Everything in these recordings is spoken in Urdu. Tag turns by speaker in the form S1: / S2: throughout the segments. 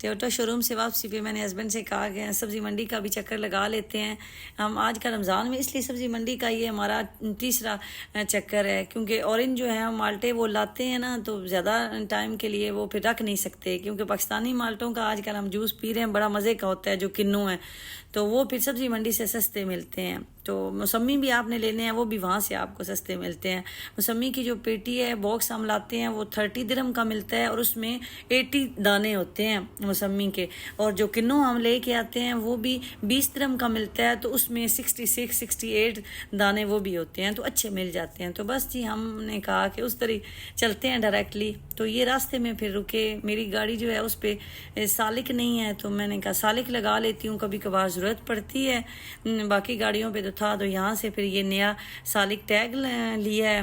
S1: ٹویوٹا شو روم سے واپسی پہ میں نے ہسبینڈ سے کہا کہ سبزی منڈی کا بھی چکر لگا لیتے ہیں ہم آج کا رمضان میں، اس لیے سبزی منڈی کا یہ ہمارا تیسرا چکر ہے، کیونکہ اورنج جو ہے مالٹے وہ لاتے ہیں نا تو زیادہ ٹائم کے لیے وہ پھر رکھ نہیں سکتے، کیونکہ پاکستانی مالٹوں کا آج کل ہم جوس پی رہے ہیں، بڑا مزے کا ہوتا ہے جو کنو ہے، تو وہ پھر سبزی منڈی سے سستے ملتے ہیں۔ تو موسمی بھی آپ نے لینے ہیں وہ بھی وہاں سے آپ کو سستے ملتے ہیں۔ موسمی کی جو پیٹی ہے باکس ہم لاتے ہیں وہ 30 درہم کا ملتا ہے، اور اس میں 80 دانے ہوتے ہیں موسمی کے، اور جو کنو ہم لے کے آتے ہیں وہ بھی 20 درہم کا ملتا ہے، تو اس میں 66 68 دانے وہ بھی ہوتے ہیں، تو اچھے مل جاتے ہیں۔ تو بس جی ہم نے کہا کہ اس طرح چلتے ہیں ڈائریکٹلی، تو یہ راستے میں پھر رکے، میری گاڑی جو ہے اس پہ سالک نہیں ہے، تو میں نے کہا سالک لگا لیتی ہوں، کبھی کبھار ضرورت پڑتی ہے، باقی گاڑیوں پہ تو تھا، تو یہاں سے پھر یہ نیا سالک ٹیگ لیا ہے۔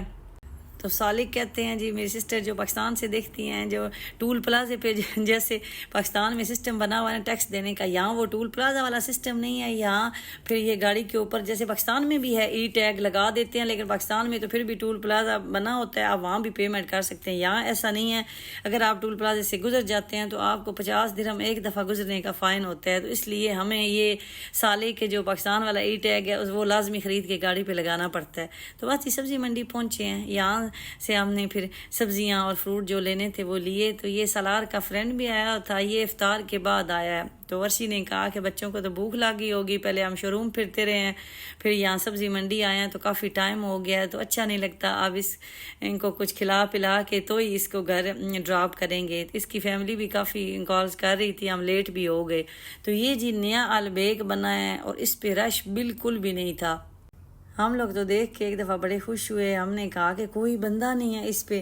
S1: تو سالک کہتے ہیں جی، میری سسٹر جو پاکستان سے دیکھتی ہیں، جو ٹول پلازے پہ جیسے پاکستان میں سسٹم بنا ہوا ہے ٹیکس دینے کا، یہاں وہ ٹول پلازا والا سسٹم نہیں ہے، یہاں پھر یہ گاڑی کے اوپر جیسے پاکستان میں بھی ہے ای ٹیگ لگا دیتے ہیں، لیکن پاکستان میں تو پھر بھی ٹول پلازا بنا ہوتا ہے، آپ وہاں بھی پیمنٹ کر سکتے ہیں، یہاں ایسا نہیں ہے، اگر آپ ٹول پلازے سے گزر جاتے ہیں تو آپ کو 50 درہم ایک دفعہ گزرنے کا فائن ہوتا ہے، تو اس لیے ہمیں یہ سالک کے جو پاکستان والا ای ٹیگ ہے وہ لازمی خرید کے گاڑی پہ لگانا پڑتا ہے۔ تو بس یہ سبزی منڈی پہنچے ہیں، یہاں سے ہم نے پھر سبزیاں اور فروٹ جو لینے تھے وہ لیے، تو یہ سالار کا فرینڈ بھی آیا تھا، یہ افطار کے بعد آیا ہے، تو ورشی نے کہا کہ بچوں کو تو بھوک لگی ہوگی، پہلے ہم شو روم پھرتے رہے ہیں، پھر یہاں سبزی منڈی آئے ہیں، تو کافی ٹائم ہو گیا ہے، تو اچھا نہیں لگتا، اب ان کو کچھ کھلا پلا کے تو ہی اس کو گھر ڈراپ کریں گے۔ اس کی فیملی بھی کافی کالز کر رہی تھی، ہم لیٹ بھی ہو گئے۔ تو یہ جی نیا البیک بنا ہے، اور اس پہ رش بالکل بھی نہیں تھا، ہم لوگ تو دیکھ کے ایک دفعہ بڑے خوش ہوئے، ہم نے کہا کہ کوئی بندہ نہیں ہے اس پہ۔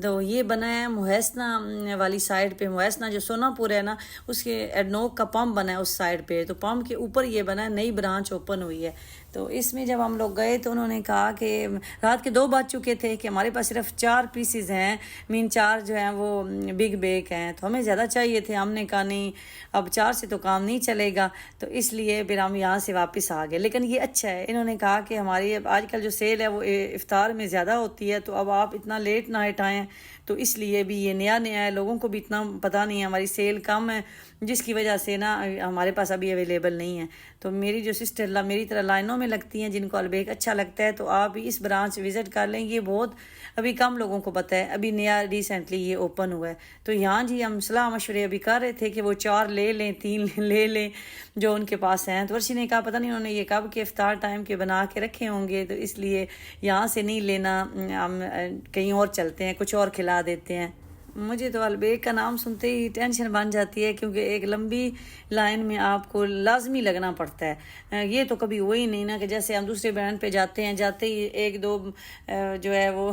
S1: تو یہ بنا ہے محسنہ والی سائڈ پہ، محسنہ جو سونا پور ہے نا اس کے ایڈنوک کا پمپ بنا ہے اس سائڈ پہ، تو پمپ کے اوپر یہ بنا ہے، نئی برانچ اوپن ہوئی ہے۔ تو اس میں جب ہم لوگ گئے تو انہوں نے کہا کہ رات کے 2 بج چکے تھے کہ ہمارے پاس صرف 4 پیسز ہیں، 4 جو ہیں وہ بگ بیک ہیں، تو ہمیں زیادہ چاہیے تھے، ہم نے کہا نہیں اب 4 سے تو کام نہیں چلے گا، تو اس لیے پھر ہم یہاں سے واپس آ گئے۔ لیکن یہ اچھا ہے، انہوں نے کہا کہ ہماری آج کل جو سیل ہے وہ افطار میں زیادہ ہوتی ہے، تو اب آپ اتنا لیٹ نہ ہٹائیں، تو اس لیے بھی یہ نیا ہے، لوگوں کو بھی اتنا پتہ نہیں ہے، ہماری سیل کم ہے جس کی وجہ سے نا ہمارے پاس ابھی اویلیبل نہیں ہے۔ تو میری جو سسٹر میری طرح لائنوں میں لگتی ہیں، جن کو البیک اچھا لگتا ہے، تو آپ اس برانچ وزٹ کر لیں، یہ بہت ابھی کم لوگوں کو پتہ ہے، ابھی نیا ریسنٹلی یہ اوپن ہوا ہے۔ تو یہاں جی ہم صلاح مشورے ابھی کر رہے تھے کہ وہ 4 لے لیں، 3 لے لیں جو ان کے پاس ہیں، تو ورشی نے کہا پتہ نہیں انہوں نے یہ کب کے افطار ٹائم کے بنا کے رکھے ہوں گے، تو اس لیے یہاں سے نہیں لینا، ہم کہیں اور چلتے ہیں، کچھ اور کھلا دیتے ہیں۔ مجھے تو البیک کا نام سنتے ہی ٹینشن بن جاتی ہے، کیونکہ ایک لمبی لائن میں آپ کو لازمی لگنا پڑتا ہے، یہ تو کبھی وہی نہیں نا کہ جیسے ہم دوسرے برانڈ پہ جاتے ہیں، جاتے ہی 1-2 جو ہے وہ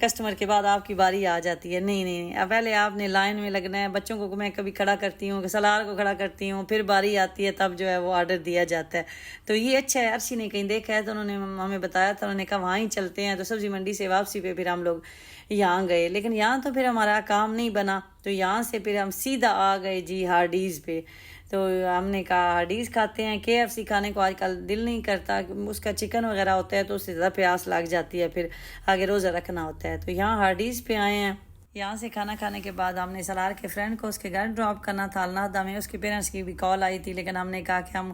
S1: کسٹمر کے بعد آپ کی باری آ جاتی ہے، نہیں، اب پہلے آپ نے لائن میں لگنا ہے۔ بچوں کو میں کبھی کھڑا کرتی ہوں، سالار کو کھڑا کرتی ہوں، پھر باری آتی ہے تب جو ہے وہ آرڈر دیا جاتا ہے، تو یہ اچھا ہے۔ عرشی نے کہیں دیکھا ہے تو انہوں نے ہمیں بتایا تھا، انہوں نے کہا وہاں ہی چلتے ہیں، تو سبزی منڈی سے واپسی پہ پھر ہم لوگ یہاں گئے، لیکن یہاں تو پھر ہمارا کام نہیں بنا، تو یہاں سے پھر ہم سیدھا آ گئے جی ہارڈیز پہ۔ تو ہم نے کہا ہارڈیز کھاتے ہیں، KFC کھانے کو آج کل دل نہیں کرتا، اس کا چکن وغیرہ ہوتا ہے تو اس سے زیادہ پیاس لگ جاتی ہے، پھر آگے روزہ رکھنا ہوتا ہے، تو یہاں ہارڈیز پہ آئے ہیں۔ یہاں سے کھانا کھانے کے بعد ہم نے سالار کے فرینڈ کو اس کے گھر ڈراپ کرنا تھا النہدہ میں، اس کے پیرنٹس کی بھی کال آئی تھی، لیکن ہم نے کہا کہ ہم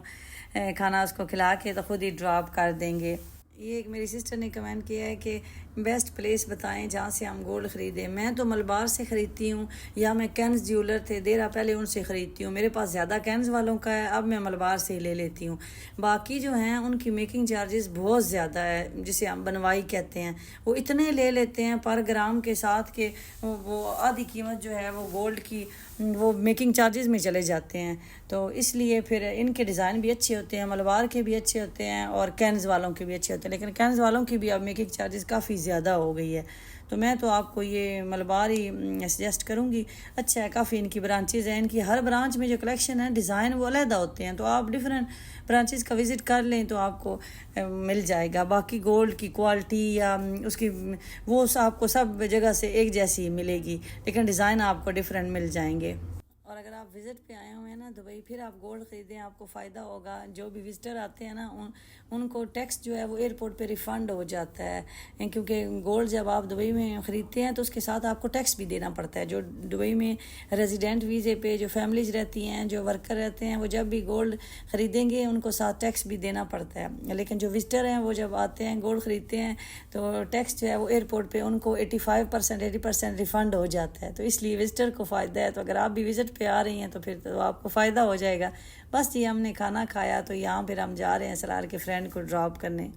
S1: کھانا اس کو کھلا کے تو خود ہی ڈراپ کر دیں گے۔ یہ ایک میری سسٹر نے کمنٹ کیا ہے کہ بیسٹ پلیس بتائیں جہاں سے ہم گولڈ خریدیں۔ میں تو ملبار سے خریدتی ہوں، یا میں کینز جیولر تھے دیرہ پہلے ان سے خریدتی ہوں، میرے پاس زیادہ کینز والوں کا ہے، اب میں ملبار سے ہی لے لیتی ہوں۔ باقی جو ہیں ان کی میکنگ چارجز بہت زیادہ ہے، جسے ہم بنوائی کہتے ہیں، وہ اتنے لے لیتے ہیں پر گرام کے ساتھ کہ وہ آدھی قیمت جو ہے وہ گولڈ کی وہ میکنگ چارجز میں چلے جاتے ہیں، تو اس لیے پھر ان کے ڈیزائن بھی اچھے ہوتے ہیں، ملبار کے بھی اچھے ہوتے ہیں اور کینز والوں کے بھی اچھے ہوتے ہیں، لیکن کینز والوں کی بھی اب میکنگ چارجز کافی زیادہ ہو گئی ہے، تو میں تو آپ کو یہ ملبار ہی سجیسٹ کروں گی، اچھا ہے، کافی ان کی برانچز ہیں، ان کی ہر برانچ میں جو کلیکشن ہے ڈیزائن وہ علیحدہ ہوتے ہیں، تو آپ ڈیفرنٹ برانچز کا وزٹ کر لیں تو آپ کو مل جائے گا۔ باقی گولڈ کی کوالٹی یا اس کی وہ آپ کو سب جگہ سے ایک جیسی ملے گی، لیکن ڈیزائن آپ کو ڈیفرنٹ مل جائیں گے۔ اور اگر آپ وزٹ پہ آئے ہوئے ہیں نا دبئی، پھر آپ گولڈ خریدیں، آپ کو فائدہ ہوگا. جو بھی وزٹر آتے ہیں نا ان کو ٹیکس جو ہے وہ ایئرپورٹ پہ ریفنڈ ہو جاتا ہے، کیونکہ گولڈ جب آپ دبئی میں خریدتے ہیں تو اس کے ساتھ آپ کو ٹیکس بھی دینا پڑتا ہے. جو دبئی میں ریزیڈنٹ ویزے پہ جو فیملیز رہتی ہیں، جو ورکر رہتے ہیں، وہ جب بھی گولڈ خریدیں گے ان کو ساتھ ٹیکس بھی دینا پڑتا ہے. لیکن جو وزٹر ہیں وہ جب آتے ہیں گولڈ خریدتے ہیں تو ٹیکس جو ہے وہ ایئرپورٹ پہ ان کو 80% ریفنڈ ہو جاتا ہے. تو اس لیے وزٹر کو فائدہ ہے. تو اگر آپ بھی وزٹ پہ آ رہی ہیں تو پھر تو آپ کو فائدہ ہو جائے گا. بس جی ہم نے کھانا کھایا تو یہاں پھر ہم جا رہے ہیں سرار کے فرینڈ کو ڈراپ کرنے.